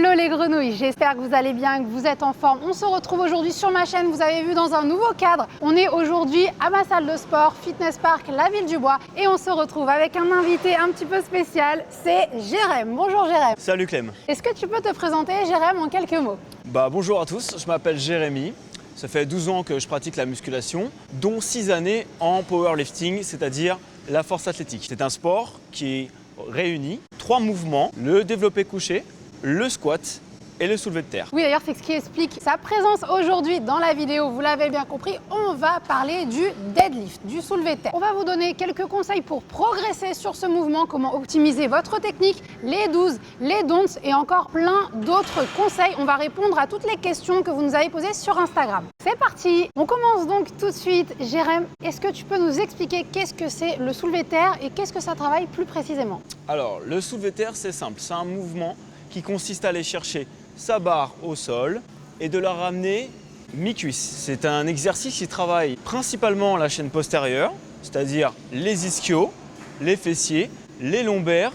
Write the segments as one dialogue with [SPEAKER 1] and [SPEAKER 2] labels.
[SPEAKER 1] Hello les grenouilles, j'espère que vous allez bien, que vous êtes en forme. On se retrouve aujourd'hui sur ma chaîne, vous avez vu, dans un nouveau cadre. On est aujourd'hui à ma salle de sport, Fitness Park, la Ville du Bois. Et on se retrouve avec un invité un petit peu spécial, c'est Jérém. Bonjour Jérém.
[SPEAKER 2] Salut Clem.
[SPEAKER 1] Est-ce que tu peux te présenter Jérém en quelques mots?
[SPEAKER 2] Bonjour à tous, je m'appelle Jérémy. Ça fait 12 ans que je pratique la musculation, dont 6 années en powerlifting, c'est-à-dire la force athlétique. C'est un sport qui réunit 3 mouvements, le développé couché, le squat et le soulevé de terre.
[SPEAKER 1] Oui, d'ailleurs, c'est ce qui explique sa présence aujourd'hui dans la vidéo. Vous l'avez bien compris, on va parler du deadlift, du soulevé de terre. On va vous donner quelques conseils pour progresser sur ce mouvement, comment optimiser votre technique, les 12, les don'ts et encore plein d'autres conseils. On va répondre à toutes les questions que vous nous avez posées sur Instagram. C'est parti! On commence donc tout de suite. Jérém, est-ce que tu peux nous expliquer qu'est-ce que c'est le soulevé de terre et qu'est-ce que ça travaille plus précisément?
[SPEAKER 2] Alors, le soulevé de terre, c'est simple. C'est un mouvement qui consiste à aller chercher sa barre au sol et de la ramener mi-cuisse. C'est un exercice qui travaille principalement la chaîne postérieure, c'est-à-dire les ischios, les fessiers, les lombaires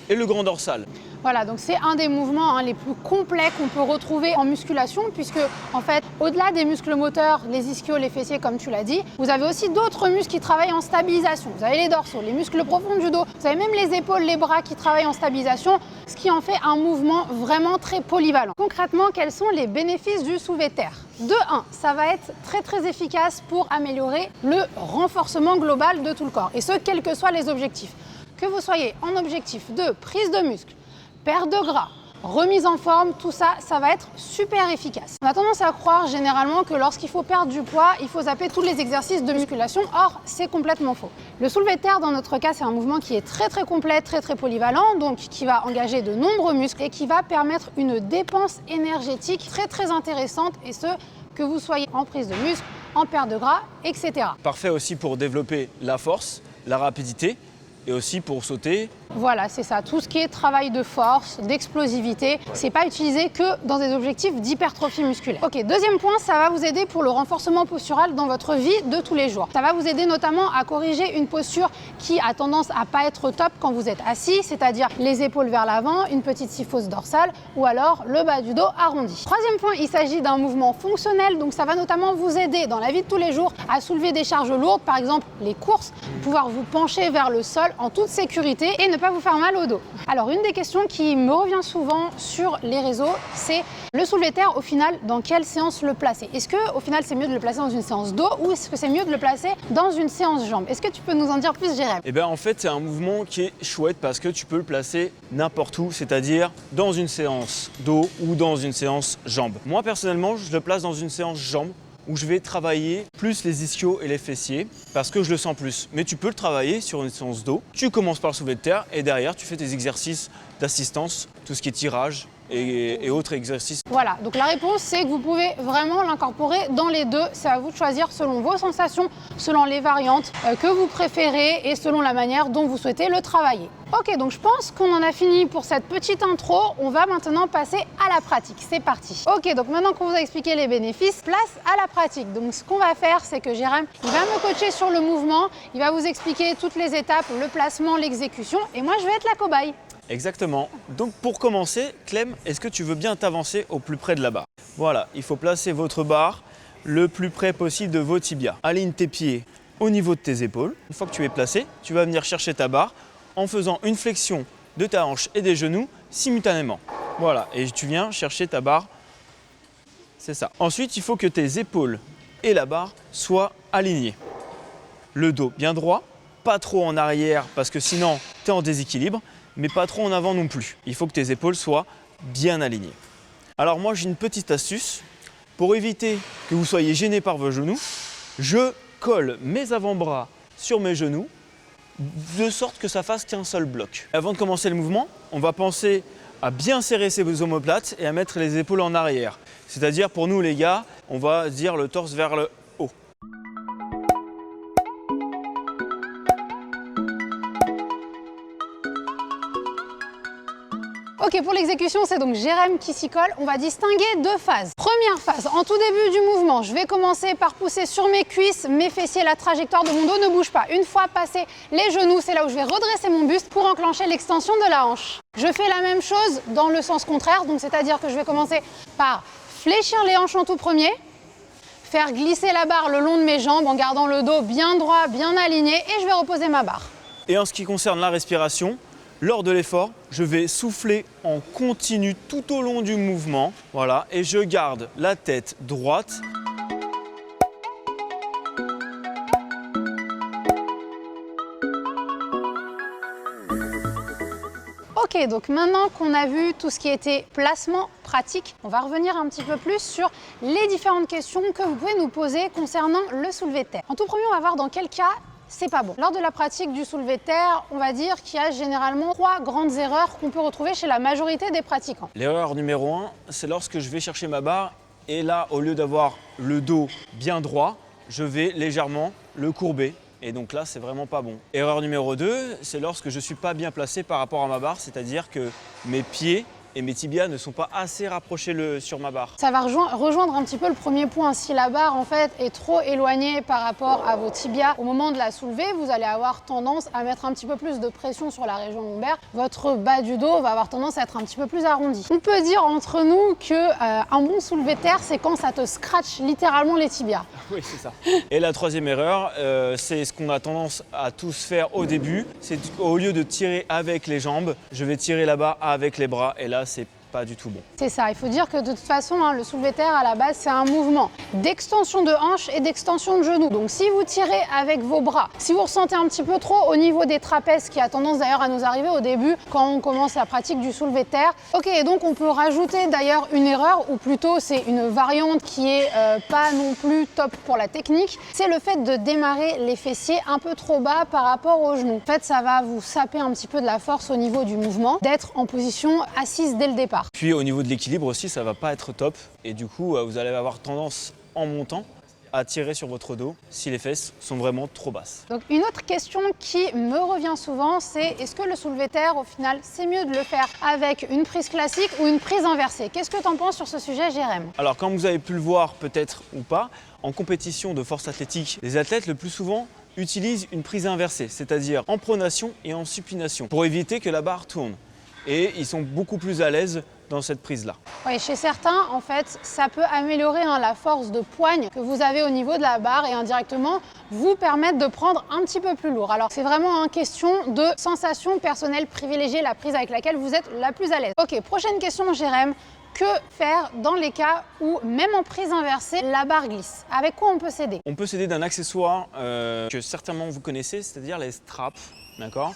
[SPEAKER 2] et le grand dorsal.
[SPEAKER 1] Voilà, donc c'est un des mouvements les plus complets qu'on peut retrouver en musculation puisque, en fait, au-delà des muscles moteurs, les ischios, les fessiers, comme tu l'as dit, vous avez aussi d'autres muscles qui travaillent en stabilisation. Vous avez les dorsaux, les muscles profonds du dos, vous avez même les épaules, les bras qui travaillent en stabilisation, ce qui en fait un mouvement vraiment très polyvalent. Concrètement, quels sont les bénéfices du soulevé de terre? De 1, ça va être très efficace pour améliorer le renforcement global de tout le corps, et ce, quels que soient les objectifs. Que vous soyez en objectif de prise de muscle, perte de gras, remise en forme, tout ça, ça va être super efficace. On a tendance à croire généralement que lorsqu'il faut perdre du poids, il faut zapper tous les exercices de musculation. Or, c'est complètement faux. Le soulevé de terre, dans notre cas, c'est un mouvement qui est très complet, très polyvalent, donc qui va engager de nombreux muscles et qui va permettre une dépense énergétique très intéressante, et ce, que vous soyez en prise de muscle, en perte de gras, etc.
[SPEAKER 2] Parfait aussi pour développer la force, la rapidité et aussi pour sauter.
[SPEAKER 1] Voilà, c'est ça. Tout ce qui est travail de force, d'explosivité, c'est pas utilisé que dans des objectifs d'hypertrophie musculaire. Ok, deuxième point, ça va vous aider pour le renforcement postural dans votre vie de tous les jours. Ça va vous aider notamment à corriger une posture qui a tendance à pas être top quand vous êtes assis, c'est-à-dire les épaules vers l'avant, une petite kyphose dorsale ou alors le bas du dos arrondi. Troisième point, il s'agit d'un mouvement fonctionnel, donc ça va notamment vous aider dans la vie de tous les jours à soulever des charges lourdes, par exemple les courses, pouvoir vous pencher vers le sol en toute sécurité et ne pas vous faire mal au dos. Alors, une des questions qui me revient souvent sur les réseaux, c'est le soulevé de terre, au final, dans quelle séance le placer? Est-ce que au final c'est mieux de le placer dans une séance dos ou est-ce que c'est mieux de le placer dans une séance jambes? Est-ce que tu peux nous en dire plus, Jérém?
[SPEAKER 2] Et bien en fait, c'est un mouvement qui est chouette parce que tu peux le placer n'importe où, c'est-à-dire dans une séance dos ou dans une séance jambes. Moi personnellement, je le place dans une séance jambes où je vais travailler plus les ischios et les fessiers parce que je le sens plus. Mais tu peux le travailler sur une séance dos. Tu commences par le soulevé de terre et derrière, tu fais tes exercices d'assistance, tout ce qui est tirage et autres exercices.
[SPEAKER 1] Voilà, donc la réponse, c'est que vous pouvez vraiment l'incorporer dans les deux. C'est à vous de choisir selon vos sensations, selon les variantes que vous préférez et selon la manière dont vous souhaitez le travailler. Ok, donc je pense qu'on en a fini pour cette petite intro. On va maintenant passer à la pratique. C'est parti. Ok, donc maintenant qu'on vous a expliqué les bénéfices, place à la pratique. Donc ce qu'on va faire, c'est que Jérém, il va me coacher sur le mouvement, il va vous expliquer toutes les étapes, le placement, l'exécution, et moi je vais être la cobaye.
[SPEAKER 2] Exactement. Donc pour commencer, Clem, est-ce que tu veux bien t'avancer au plus près de la barre? Voilà, il faut placer votre barre le plus près possible de vos tibias. Aligne tes pieds au niveau de tes épaules. Une fois que tu es placé, tu vas venir chercher ta barre en faisant une flexion de ta hanche et des genoux simultanément. Voilà, et tu viens chercher ta barre. C'est ça. Ensuite, il faut que tes épaules et la barre soient alignées. Le dos bien droit, pas trop en arrière parce que sinon tu es en déséquilibre, mais pas trop en avant non plus. Il faut que tes épaules soient bien alignées. Alors moi, j'ai une petite astuce. Pour éviter que vous soyez gêné par vos genoux, je colle mes avant-bras sur mes genoux de sorte que ça fasse qu'un seul bloc. Avant de commencer le mouvement, on va penser à bien serrer ses omoplates et à mettre les épaules en arrière. C'est-à-dire pour nous les gars, on va dire le torse vers le haut.
[SPEAKER 1] Ok, pour l'exécution, c'est donc Jérém qui s'y colle. On va distinguer deux phases. Première phase, en tout début du mouvement, je vais commencer par pousser sur mes cuisses, mes fessiers, la trajectoire de mon dos ne bouge pas. Une fois passé les genoux, c'est là où je vais redresser mon buste pour enclencher l'extension de la hanche. Je fais la même chose dans le sens contraire, donc c'est-à-dire que je vais commencer par fléchir les hanches en tout premier, faire glisser la barre le long de mes jambes en gardant le dos bien droit, bien aligné, et je vais reposer ma barre.
[SPEAKER 2] Et en ce qui concerne la respiration, lors de l'effort, je vais souffler en continu tout au long du mouvement. Voilà, et je garde la tête droite.
[SPEAKER 1] Ok, donc maintenant qu'on a vu tout ce qui était placement pratique, on va revenir un petit peu plus sur les différentes questions que vous pouvez nous poser concernant le soulevé de terre. En tout premier, on va voir dans quel cas c'est pas bon. Lors de la pratique du soulevé de terre, on va dire qu'il y a généralement 3 grandes erreurs qu'on peut retrouver chez la majorité des pratiquants.
[SPEAKER 2] L'erreur numéro 1, c'est lorsque je vais chercher ma barre et là, au lieu d'avoir le dos bien droit, je vais légèrement le courber. Et donc là, c'est vraiment pas bon. Erreur numéro 2, c'est lorsque je ne suis pas bien placé par rapport à ma barre, c'est-à-dire que mes pieds et mes tibias ne sont pas assez rapprochés sur ma barre.
[SPEAKER 1] Ça va rejoindre un petit peu le premier point. Si la barre en fait est trop éloignée par rapport à vos tibias, au moment de la soulever, vous allez avoir tendance à mettre un petit peu plus de pression sur la région lombaire. Votre bas du dos va avoir tendance à être un petit peu plus arrondi. On peut dire entre nous que un bon soulevé de terre, c'est quand ça te scratche littéralement les tibias.
[SPEAKER 2] Oui, c'est ça. Et la troisième erreur, c'est ce qu'on a tendance à tous faire au début. C'est au lieu de tirer avec les jambes, je vais tirer la barre avec les bras. Et là, c'est pas du tout bon.
[SPEAKER 1] C'est ça, il faut dire que de toute façon, le soulevé de terre à la base, c'est un mouvement d'extension de hanche et d'extension de genoux. Donc si vous tirez avec vos bras, si vous ressentez un petit peu trop au niveau des trapèzes, qui a tendance d'ailleurs à nous arriver au début quand on commence la pratique du soulevé de terre. Ok, et donc on peut rajouter d'ailleurs une erreur, ou plutôt c'est une variante qui est pas non plus top pour la technique, c'est le fait de démarrer les fessiers un peu trop bas par rapport aux genoux. En fait, ça va vous saper un petit peu de la force au niveau du mouvement, d'être en position assise dès le départ.
[SPEAKER 2] Puis au niveau de l'équilibre aussi, ça va pas être top. Et du coup, vous allez avoir tendance en montant à tirer sur votre dos si les fesses sont vraiment trop basses.
[SPEAKER 1] Donc une autre question qui me revient souvent, c'est est-ce que le soulevé de terre, au final, c'est mieux de le faire avec une prise classique ou une prise inversée? Qu'est-ce que tu en penses sur ce sujet, Jérém?
[SPEAKER 2] Alors comme vous avez pu le voir peut-être ou pas, en compétition de force athlétique, les athlètes le plus souvent utilisent une prise inversée, c'est-à-dire en pronation et en supination, pour éviter que la barre tourne. Et ils sont beaucoup plus à l'aise dans cette prise-là.
[SPEAKER 1] Oui, chez certains, en fait, ça peut améliorer la force de poigne que vous avez au niveau de la barre et indirectement vous permettre de prendre un petit peu plus lourd. Alors, c'est vraiment une question de sensation personnelle privilégiée, la prise avec laquelle vous êtes la plus à l'aise. Ok, prochaine question, Jérém. Que faire dans les cas où, même en prise inversée, la barre glisse? Avec quoi on peut s'aider?
[SPEAKER 2] On peut s'aider d'un accessoire que certainement vous connaissez, c'est-à-dire les straps, d'accord?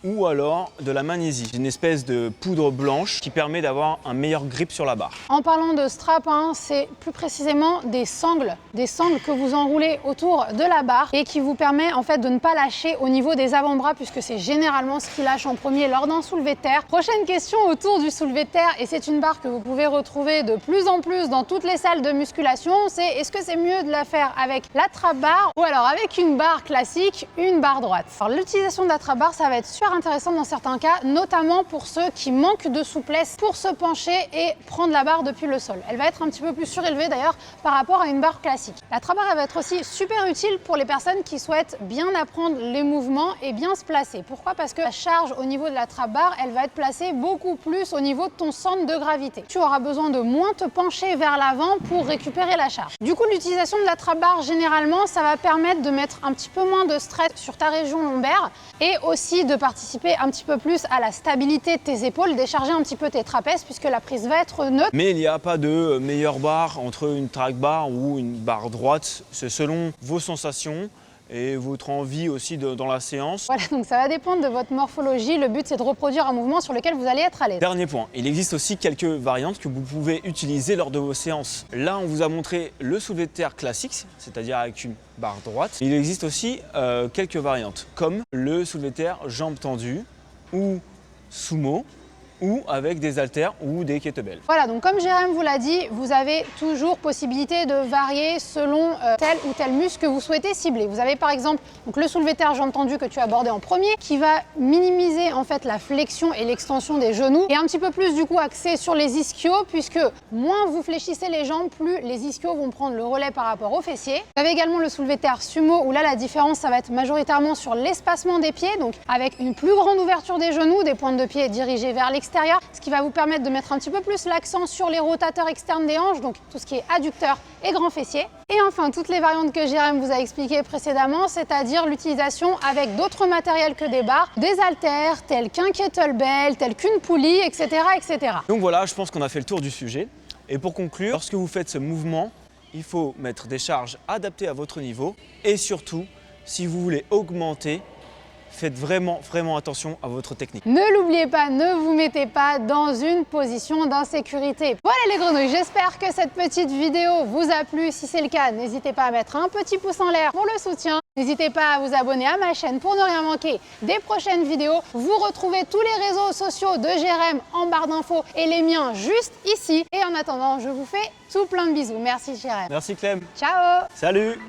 [SPEAKER 2] Ou alors de la magnésie, une espèce de poudre blanche qui permet d'avoir un meilleur grip sur la barre.
[SPEAKER 1] En parlant de strap, c'est plus précisément des sangles que vous enroulez autour de la barre et qui vous permet en fait de ne pas lâcher au niveau des avant-bras, puisque c'est généralement ce qui lâche en premier lors d'un soulevé de terre. Prochaine question autour du soulevé de terre, et c'est une barre que vous pouvez retrouver de plus en plus dans toutes les salles de musculation, c'est est-ce que c'est mieux de la faire avec la trap bar ou alors avec une barre classique, une barre droite? Alors l'utilisation de la trap bar, ça va être super intéressant dans certains cas, notamment pour ceux qui manquent de souplesse pour se pencher et prendre la barre depuis le sol. Elle va être un petit peu plus surélevée d'ailleurs par rapport à une barre classique. La trap bar, elle va être aussi super utile pour les personnes qui souhaitent bien apprendre les mouvements et bien se placer. Pourquoi? Parce que la charge au niveau de la trap bar, elle va être placée beaucoup plus au niveau de ton centre de gravité. Tu auras besoin de moins te pencher vers l'avant pour récupérer la charge. Du coup, l'utilisation de la trap bar, généralement, ça va permettre de mettre un petit peu moins de stress sur ta région lombaire et aussi de participer un petit peu plus à la stabilité de tes épaules, décharger un petit peu tes trapèzes puisque la prise va être neutre.
[SPEAKER 2] Mais il n'y a pas de meilleure barre entre une track bar ou une barre droite, c'est selon vos sensations et votre envie aussi dans la séance.
[SPEAKER 1] Voilà, donc ça va dépendre de votre morphologie. Le but, c'est de reproduire un mouvement sur lequel vous allez être à l'aise.
[SPEAKER 2] Dernier point, il existe aussi quelques variantes que vous pouvez utiliser lors de vos séances. Là, on vous a montré le soulevé de terre classique, c'est-à-dire avec une barre droite. Il existe aussi quelques variantes, comme le soulevé de terre jambes tendues ou sumo, ou avec des haltères ou des kettlebells.
[SPEAKER 1] Voilà, donc comme Jérém vous l'a dit, vous avez toujours possibilité de varier selon tel ou tel muscle que vous souhaitez cibler. Vous avez par exemple donc le soulevé terre, j'ai entendu que tu as abordé en premier, qui va minimiser en fait la flexion et l'extension des genoux et un petit peu plus du coup axé sur les ischios, puisque moins vous fléchissez les jambes, plus les ischios vont prendre le relais par rapport aux fessiers. Vous avez également le soulevé terre sumo, où là la différence ça va être majoritairement sur l'espacement des pieds, donc avec une plus grande ouverture des genoux, des pointes de pied dirigées vers l'extérieur, ce qui va vous permettre de mettre un petit peu plus l'accent sur les rotateurs externes des hanches, donc tout ce qui est adducteur et grand fessier. Et enfin, toutes les variantes que Jérém vous a expliquées précédemment, c'est-à-dire l'utilisation avec d'autres matériels que des barres, des haltères, tels qu'un kettlebell, tels qu'une poulie, etc., etc.
[SPEAKER 2] Donc voilà, je pense qu'on a fait le tour du sujet. Et pour conclure, lorsque vous faites ce mouvement, il faut mettre des charges adaptées à votre niveau et surtout, si vous voulez augmenter, faites vraiment attention à votre technique.
[SPEAKER 1] Ne l'oubliez pas, ne vous mettez pas dans une position d'insécurité. Voilà les grenouilles, j'espère que cette petite vidéo vous a plu. Si c'est le cas, n'hésitez pas à mettre un petit pouce en l'air pour le soutien. N'hésitez pas à vous abonner à ma chaîne pour ne rien manquer des prochaines vidéos. Vous retrouvez tous les réseaux sociaux de Jérém en barre d'infos et les miens juste ici. Et en attendant, je vous fais tout plein de bisous. Merci Jérém.
[SPEAKER 2] Merci Clem.
[SPEAKER 1] Ciao.
[SPEAKER 2] Salut.